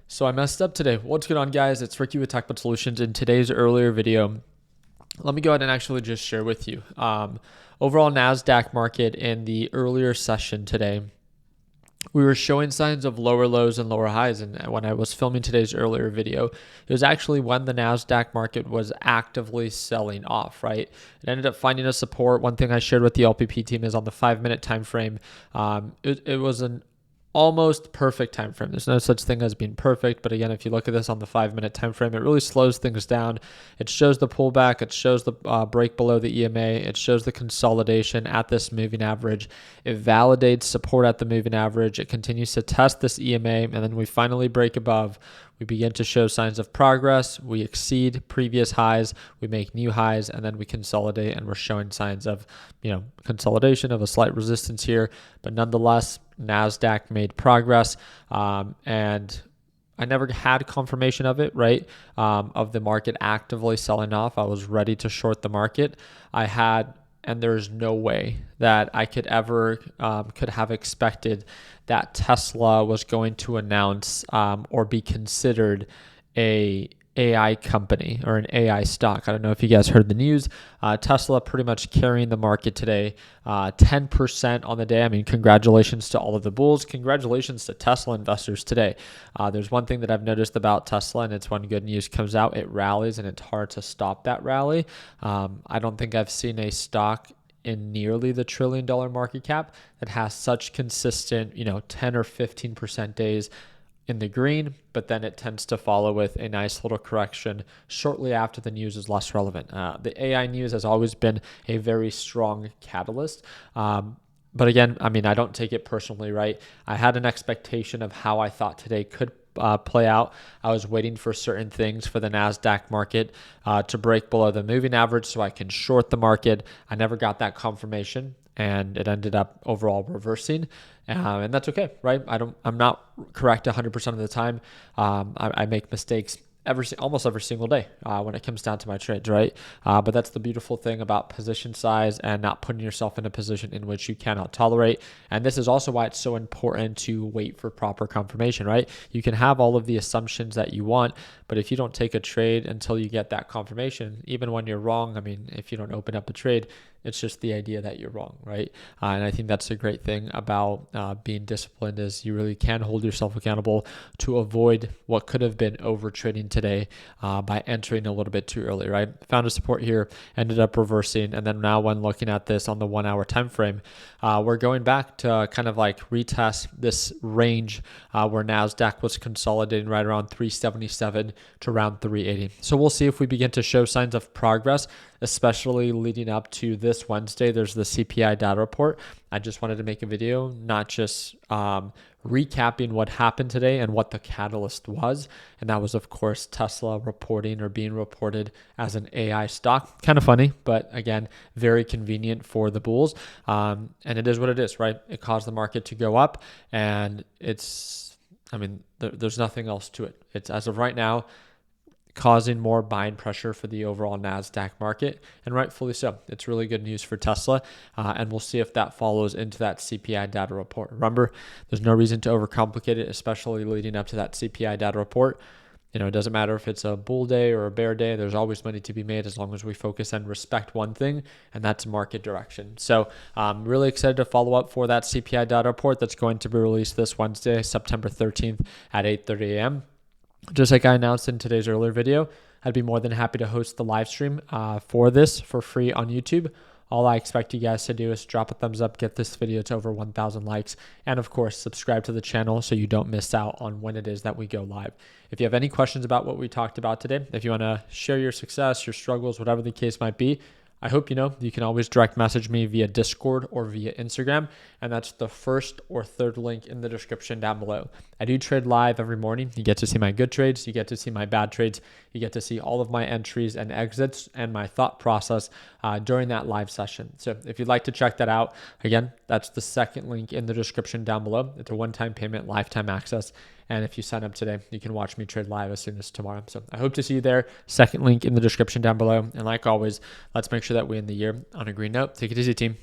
So I messed up today. What's going on, guys? It's Ricky with TechBud Solutions. In today's earlier video, let me go ahead and actually just share with you. Overall NASDAQ market in the earlier session today, we were showing signs of lower lows and lower highs. And when I was filming today's earlier video, it was actually when the NASDAQ market was actively selling off, right? It ended up finding a support. One thing I shared with the LPP team is on the 5-minute time frame. It was an almost perfect time frame. There's no such thing as being perfect, but again, if you look at this on the 5-minute time frame, it really slows things down. It shows the pullback, it shows the break below the EMA, it shows the consolidation at this moving average. It validates support at the moving average. It continues to test this EMA, and then we finally break above. We begin to show signs of progress. We exceed previous highs. We make new highs, and then we consolidate, and we're showing signs of, consolidation of a slight resistance here. But nonetheless, NASDAQ made progress, and I never had confirmation of it, right? Of the market actively selling off. I was ready to short the market. And there's no way that I could ever could have expected that Tesla was going to announce or be considered a AI company or an AI stock. I don't know if you guys heard the news. Tesla pretty much carrying the market today, 10% on the day. I mean, congratulations to all of the bulls. Congratulations to Tesla investors today. There's one thing that I've noticed about Tesla, and it's when good news comes out, it rallies, and it's hard to stop that rally. I don't think I've seen a stock in nearly the $1 trillion market cap that has such consistent, 10 or 15% days in the green, but then it tends to follow with a nice little correction shortly after the news is less relevant. The AI news has always been a very strong catalyst. But again, I mean, I don't take it personally, right? I had an expectation of how I thought today could play out. I was waiting for certain things for the NASDAQ market to break below the moving average so I can short the market. I never got that confirmation, and it ended up overall reversing. And that's okay, right? I'm not correct 100% of the time. I make mistakes almost every single day when it comes down to my trades, right? But that's the beautiful thing about position size and not putting yourself in a position in which you cannot tolerate. And this is also why it's so important to wait for proper confirmation, right? You can have all of the assumptions that you want, but if you don't take a trade until you get that confirmation, even when you're wrong, I mean, if you don't open up a trade, it's just the idea that you're wrong, right? And I think that's a great thing about being disciplined, is you really can hold yourself accountable to avoid what could have been over trading today by entering a little bit too early, right? Found a support here, ended up reversing, and then now when looking at this on the 1-hour time frame, we're going back to kind of like retest this range where NASDAQ was consolidating right around 377 to around 380. So we'll see if we begin to show signs of progress, especially leading up to this Wednesday. There's the CPI data report. I just wanted to make a video, not just recapping what happened today and what the catalyst was. And that was, of course, Tesla reporting or being reported as an AI stock. Kind of funny, but again, very convenient for the bulls. And it is what it is, right? It caused the market to go up, and there's nothing else to it. It's, as of right now, causing more buying pressure for the overall NASDAQ market, and rightfully so. It's really good news for Tesla, and we'll see if that follows into that CPI data report. Remember, there's no reason to overcomplicate it, especially leading up to that CPI data report. It doesn't matter if it's a bull day or a bear day. There's always money to be made as long as we focus and respect one thing, and that's market direction. So I'm really excited to follow up for that CPI data report that's going to be released this Wednesday, September 13th at 8:30 a.m. Just like I announced in today's earlier video, I'd be more than happy to host the live stream for this for free on YouTube. All I expect you guys to do is drop a thumbs up, get this video to over 1,000 likes, and of course, subscribe to the channel so you don't miss out on when it is that we go live. If you have any questions about what we talked about today, if you want to share your success, your struggles, whatever the case might be, I hope you can always direct message me via Discord or via Instagram, and that's the first or third link in the description down below. I do trade live every morning. You get to see my good trades, you get to see my bad trades, you get to see all of my entries and exits and my thought process during that live session. So if you'd like to check that out, again, that's the second link in the description down below. It's a one-time payment, lifetime access. And if you sign up today, you can watch me trade live as soon as tomorrow. So I hope to see you there. Second link in the description down below. And like always, let's make sure that we end the year on a green note. Take it easy, team.